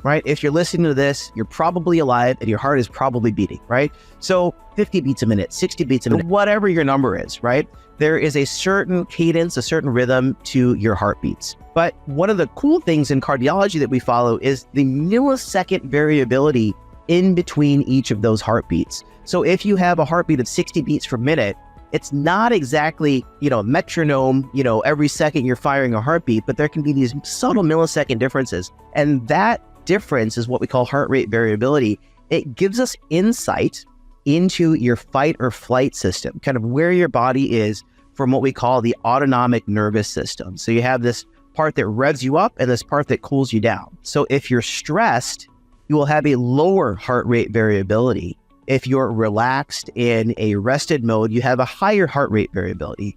right? If you're listening to this, you're probably alive and your heart is probably beating, right? So 50 beats a minute, 60 beats a minute, whatever your number is, right? There is a certain cadence, a certain rhythm to your heartbeats. But one of the cool things in cardiology that we follow is the millisecond variability in between each of those heartbeats. So if you have a heartbeat of 60 beats per minute, it's not exactly, metronome, every second you're firing a heartbeat, but there can be these subtle millisecond differences. And that difference is what we call heart rate variability. It gives us insight into your fight or flight system, kind of where your body is from what we call the autonomic nervous system. So you have this part that revs you up and this part that cools you down. So if you're stressed, you will have a lower heart rate variability. If you're relaxed in a rested mode, you have a higher heart rate variability.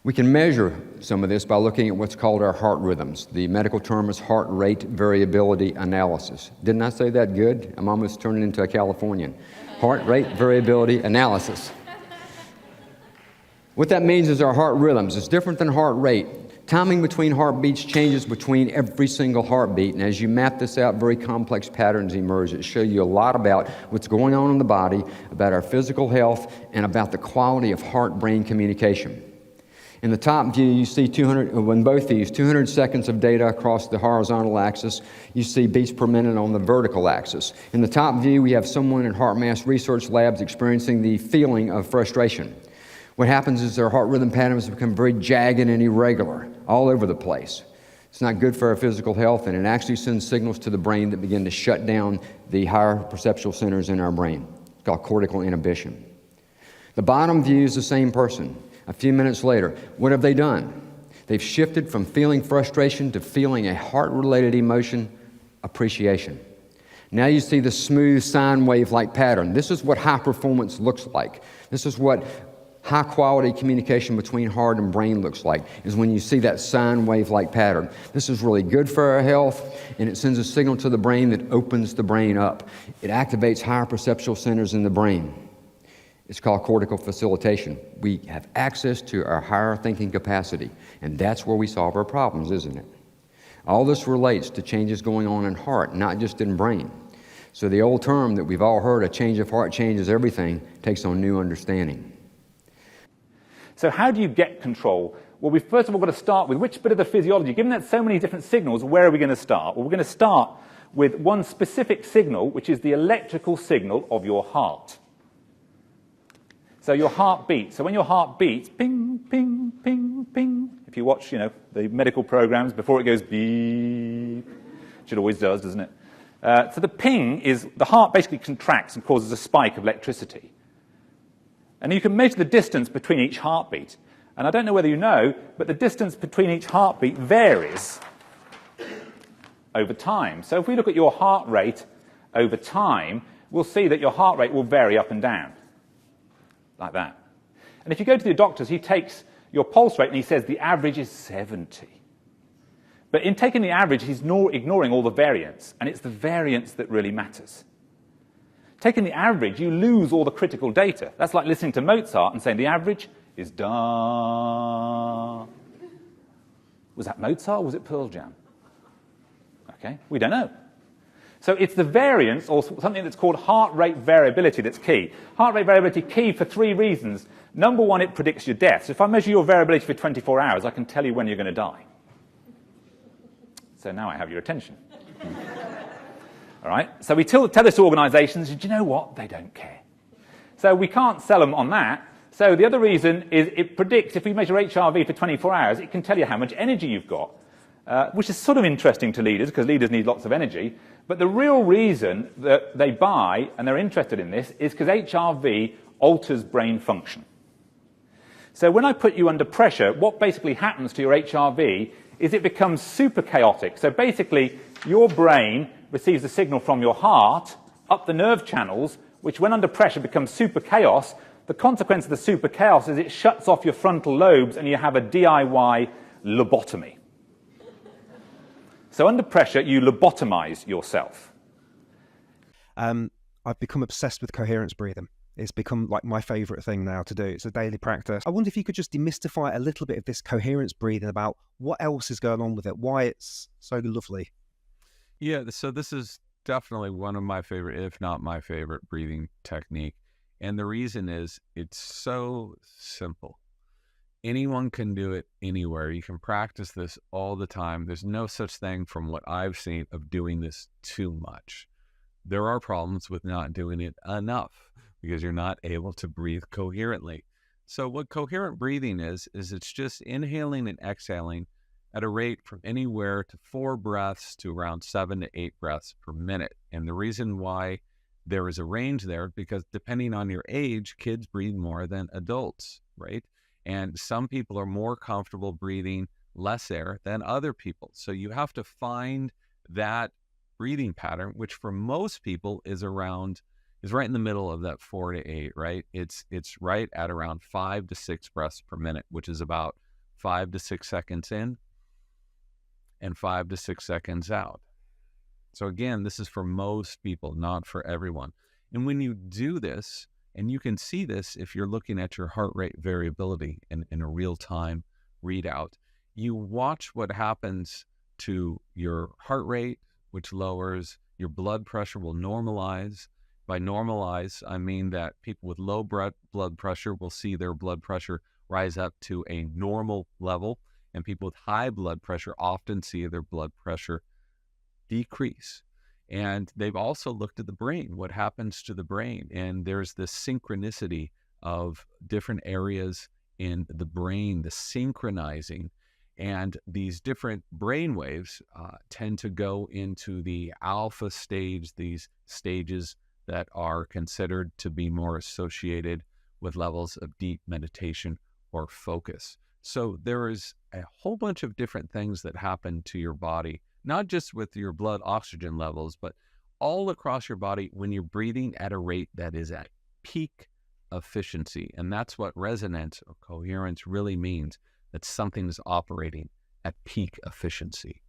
We can measure some of this by looking at what's called our heart rhythms. The medical term is heart rate variability analysis. Didn't I say that good? I'm almost turning into a Californian. Heart rate variability analysis. What that means is our heart rhythms. It's different than heart rate. Timing between heartbeats changes between every single heartbeat, and as you map this out, very complex patterns emerge that show you a lot about what's going on in the body, about our physical health, and about the quality of heart-brain communication. In the top view, you see 200 seconds of data across the horizontal axis. You see beats per minute on the vertical axis. In the top view, we have someone in HeartMath research labs experiencing the feeling of frustration. What happens is their heart rhythm patterns become very jagged and irregular, all over the place. It's not good for our physical health, and it actually sends signals to the brain that begin to shut down the higher perceptual centers in our brain. It's called cortical inhibition. The bottom view is the same person. A few minutes later, what have they done? They've shifted from feeling frustration to feeling a heart-related emotion, appreciation. Now you see the smooth sine wave-like pattern. This is what high performance looks like. This is what high-quality communication between heart and brain looks like, is when you see that sine wave-like pattern. This is really good for our health, and it sends a signal to the brain that opens the brain up. It activates higher perceptual centers in the brain. It's called cortical facilitation. We have access to our higher thinking capacity, and that's where we solve our problems, isn't it? All this relates to changes going on in heart, not just in brain. So the old term that we've all heard, a change of heart changes everything, takes on new understanding. So how do you get control? Well, we've first of all got to start with which bit of the physiology. Given that so many different signals, where are we going to start? Well, we're going to start with one specific signal, which is the electrical signal of your heart. So your heart beats. So when your heart beats, ping, ping, ping, ping. If you watch, the medical programs, before it goes beep, which it always does, doesn't it? So the ping is, the heart basically contracts and causes a spike of electricity. And you can measure the distance between each heartbeat. And I don't know whether you know, but the distance between each heartbeat varies over time. So if we look at your heart rate over time, we'll see that your heart rate will vary up and down, like that. And if you go to the doctors, he takes your pulse rate and he says the average is 70. But in taking the average, he's ignoring all the variance, and it's the variance that really matters. Taking the average, you lose all the critical data. That's like listening to Mozart and saying the average is da. Was that Mozart or was it Pearl Jam? Okay, we don't know. So it's the variance, or something that's called heart rate variability, that's key. Heart rate variability key for 3 reasons. Number one, it predicts your death. So if I measure your variability for 24 hours, I can tell you when you're going to die. So now I have your attention. All right, so we tell this to organizations, and do you know what? They don't care. So we can't sell them on that. So the other reason is it predicts, if we measure HRV for 24 hours, it can tell you how much energy you've got, which is sort of interesting to leaders, because leaders need lots of energy. But the real reason that they buy, and they're interested in this, is because HRV alters brain function. So when I put you under pressure, what basically happens to your HRV is it becomes super chaotic. So basically, your brain receives a signal from your heart up the nerve channels, which when under pressure becomes super chaos. The consequence of the super chaos is it shuts off your frontal lobes and you have a DIY lobotomy. So under pressure, you lobotomize yourself. I've become obsessed with coherence breathing. It's become like my favorite thing now to do. It's a daily practice. I wonder if you could just demystify a little bit of this coherence breathing, about what else is going on with it, why it's so lovely. Yeah, so this is definitely one of my favorite, if not my favorite, breathing technique. And the reason is it's so simple. Anyone can do it anywhere. You can practice this all the time. There's no such thing, from what I've seen, of doing this too much. There are problems with not doing it enough because you're not able to breathe coherently. So what coherent breathing is it's just inhaling and exhaling at a rate from anywhere to 4 breaths to around 7 to 8 breaths per minute. And the reason why there is a range there, because depending on your age, kids breathe more than adults, right? And some people are more comfortable breathing less air than other people. So you have to find that breathing pattern, which for most people is right in the middle of that 4 to 8, right? It's right at around 5 to 6 breaths per minute, which is about 5 to 6 seconds in and 5 to 6 seconds out. So again, this is for most people, not for everyone. And when you do this, and you can see this if you're looking at your heart rate variability in a real-time readout, you watch what happens to your heart rate, which lowers, your blood pressure will normalize. By normalize, I mean that people with low blood pressure will see their blood pressure rise up to a normal level, and people with high blood pressure often see their blood pressure decrease. And they've also looked at the brain, what happens to the brain. And there's this synchronicity of different areas in the brain, the synchronizing. And these different brain waves tend to go into the alpha stage, these stages that are considered to be more associated with levels of deep meditation or focus. So there is a whole bunch of different things that happen to your body, not just with your blood oxygen levels, but all across your body when you're breathing at a rate that is at peak efficiency. And that's what resonance or coherence really means, that something is operating at peak efficiency.